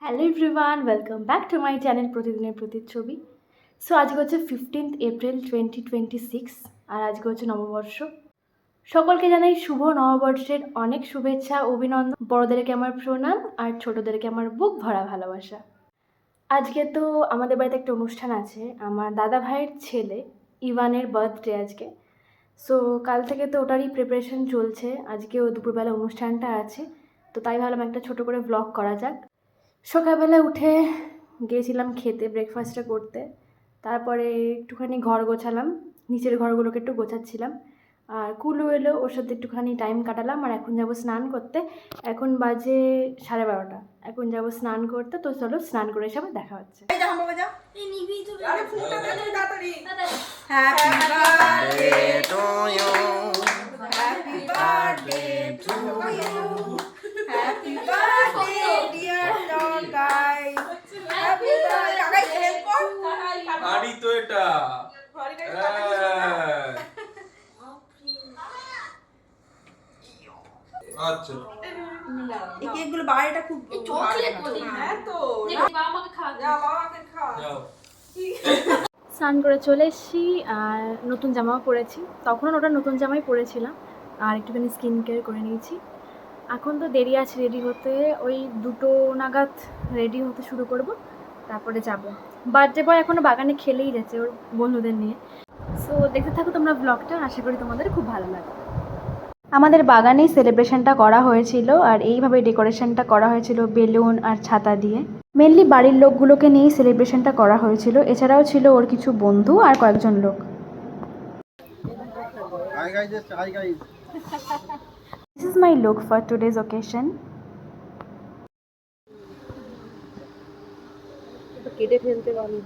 Hello everyone, welcome back to my channel প্রতিদিনের প্রতিচ্ছবি। So আজকে হচ্ছে 15th এপ্রিল 2026 আর আজকে হচ্ছে নববর্ষ। সকলকে জানাই শুভ নববর্ষের অনেক শুভেচ্ছা, অভিনন্দন। বড়োদেরকে আমার প্রণাম আর ছোটোদেরকে আমার বুক ভরা ভালোবাসা। আজকে তো আমাদের বাড়িতে একটা অনুষ্ঠান আছে, আমার দাদা ভাইয়ের ছেলে ইভানের বার্থডে আজকে। সো কাল থেকে তো ওটারই প্রিপারেশন চলছে। আজকেও দুপুরবেলা অনুষ্ঠানটা আছে, তো তাই ভাবলাম একটা ছোটো করে ব্লগ করা যাক। সকালবেলা উঠে গিয়েছিলাম খেতে, ব্রেকফাস্টটা করতে। তারপরে একটুখানি ঘর গোছালাম, নিচের ঘরগুলোকে একটু গোছাচ্ছিলাম। আর কুলু এলো, ওর সাথে একটুখানি টাইম কাটালাম। আর এখন যাব স্নান করতে। এখন বাজে 12:30। এখন যাব স্নান করতে, তো চলো স্নান করে এসে আবার দেখা হচ্ছে। তো এটা আচ্ছা এই কেকগুলো বাইরেটা খুব চকলেট বলি। হ্যাঁ তো বাবাকে খাওয়া দাও, বাবাকে খাওয়া দাও। স্নান করে চলে এসেছি আর নতুন জামাও পরেছি। তখনও ওটা নতুন জামাই পরেছিলাম আর একটুখানি স্কিন কেয়ার করে নিয়েছি। এখন তো দেরি আছে রেডি হতে, ওই 2টো নাগাদ রেডি হতে শুরু করব, তারপরে যাব। বার্থডে বয় এখনও বাগানে খেলেই যাচ্ছে ওর বন্ধুদের নিয়ে। সো দেখতে থাকো তোমরা ব্লগটা, আশা করি তোমাদের খুব ভালো লাগবে। আমাদের বাগানেই সেলিব্রেশনটা করা হয়েছিল আর এইভাবে ডেকোরেশনটা করা হয়েছিল বেলুন আর ছাতা দিয়ে। মেনলি বাড়ির লোকগুলোকে নিয়েই সেলিব্রেশনটা করা হয়েছিল, এছাড়াও ছিল ওর কিছু বন্ধু আর কয়েকজন লোক। This is my look for today's occasion. কেটে ফেলতে পারি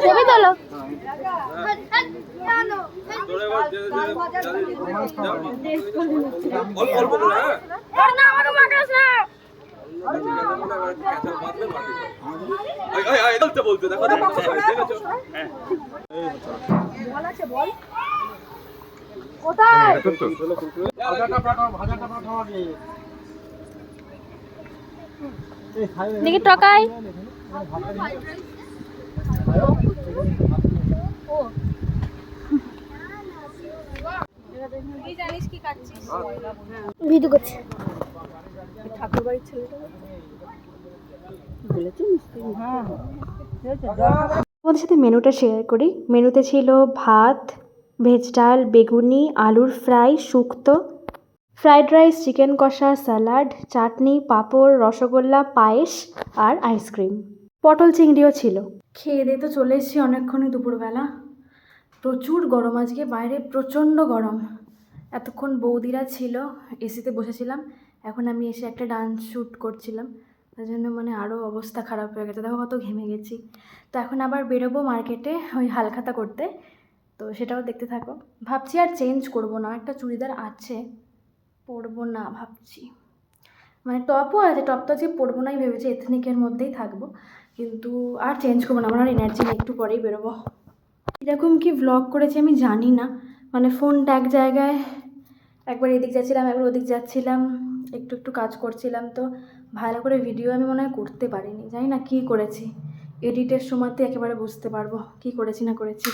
ছবি তোলো। কোথায় দেখি টকাই ভিডিও করছি। ঠাকুর বাড়ির ছেলেটা তোমাদের সাথে মেনুটা শেয়ার করি। মেনুতে ছিল ভাত, ভেজ ডাল, বেগুনি, আলুর ফ্রাই, শুক্তো, ফ্রাইড রাইস, চিকেন কষা, স্যালাড, চাটনি, পাঁপড়, রসগোল্লা, পায়েস আর আইসক্রিম। পটল চিংড়িও ছিল। খেয়ে দিয়ে তো চলে এসেছি অনেকক্ষণই দুপুরবেলা। প্রচুর গরম আজকে, বাইরে প্রচণ্ড গরম। এতক্ষণ বৌদিরা ছিল, এসিতে বসেছিলাম। এখন আমি এসে একটা ডান্স শ্যুট করছিলাম, তার জন্য আরও অবস্থা খারাপ হয়ে গেছে। দেখো কত ঘেমে গেছি। তো এখন আবার বেরোবো মার্কেটে ওই হালখাতা করতে, তো সেটাও দেখতে থাকো। ভাবছি আর চেঞ্জ করবো না, একটা চুড়িদার আছে পরবো না ভাবছি। টপও আছে, টপ তো আজকে পরবো নাই ভেবেছি, এথনিকের মধ্যেই থাকবো, কিন্তু আর চেঞ্জ করবো না। আমার আর এনার্জি নেই, একটু পরেই বেরোবো। এরকম কি ভ্লগ করেছি আমি জানি না, ফোনটা এক জায়গায়, একবার এদিক যাচ্ছিলাম একবার ওদিক যাচ্ছিলাম, একটু একটু কাজ করছিলাম, তো ভালো করে ভিডিও আমি মনে হয় করতে পারিনি। জানি না কী করেছি, এডিটের সময়তে একেবারে বুঝতে পারবো কী করেছি না করেছি।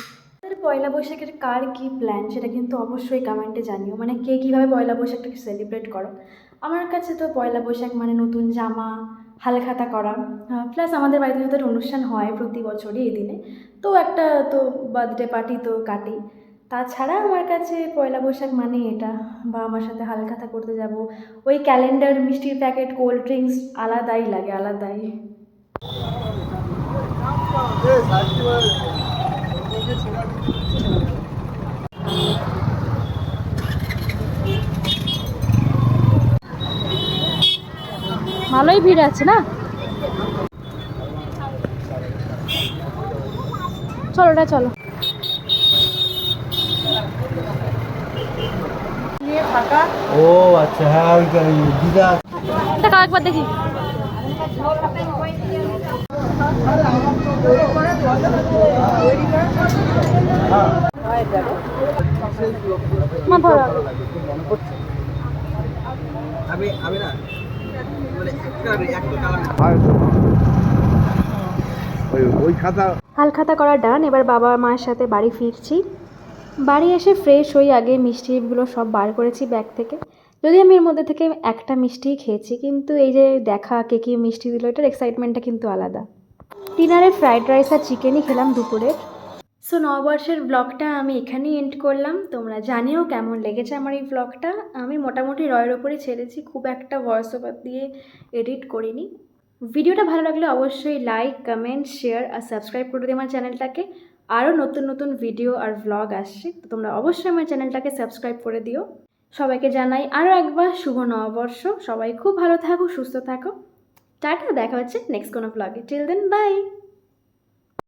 পয়লা বৈশাখের কার কী প্ল্যান সেটা কিন্তু অবশ্যই কমেন্টে জানিও। কে কীভাবে পয়লা বৈশাখটাকে সেলিব্রেট করো। আমার কাছে তো পয়লা বৈশাখ নতুন জামা, হালখাতা করা, প্লাস আমাদের বাড়িতে যদি অনুষ্ঠান হয় প্রতি বছরই এই দিনে, তো একটা তো বার্থডে পার্টি তো কাটি। তাছাড়া আমার কাছে পয়লা বৈশাখ এটা, বা আমার সাথে হালখাতা করতে যাব, ওই ক্যালেন্ডার, মিষ্টির প্যাকেট, কোল্ড ড্রিঙ্কস আলাদাই লাগে, আলাদাই। ভালোই ভিড় আছে না? চলো এটা চলো। ও আচ্ছা, হ্যাঁ ওই দিদা এটা একবার দেখি। আমি না ওই খাতা হালখাতা করা ডান। এবার বাবা মায়ের সাথে বাড়ি ফিরছি। বাড়ি এসে ফ্রেশ হই, আগে মিষ্টিগুলো সব বার করেছি ব্যাগ থেকে। যদি আমি এর মধ্যে থেকে একটা মিষ্টিই খেয়েছি, কিন্তু এই যে দেখা কে কী মিষ্টি দিল, এটার এক্সাইটমেন্টটা কিন্তু আলাদা। ডিনারে ফ্রাইড রাইস আর চিকেনই খেলাম দুপুরে। সো নববর্ষের ব্লগটা আমি এখানেই এন্ড করলাম। তোমরা জানিও কেমন লেগেছে আমার এই ব্লগটা। আমি মোটামুটি রয়ের ওপরে ছেড়েছি, খুব একটা ভয়েস ওভার দিয়ে এডিট করিনি। ভিডিওটা ভালো লাগলে অবশ্যই লাইক, কমেন্ট, শেয়ার আর সাবস্ক্রাইব করে দিও আমার চ্যানেলটাকে। আরও নতুন নতুন ভিডিও আর ভ্লগ আসছে, তো তোমরা অবশ্যই আমার চ্যানেলটাকে সাবস্ক্রাইব করে দিও। সবাইকে জানাই আরও একবার শুভ নববর্ষ। সবাই খুব ভালো থাকো, সুস্থ থাকো। টাটা, দেখা হচ্ছে নেক্সট কোনো ব্লগে। Till then, by.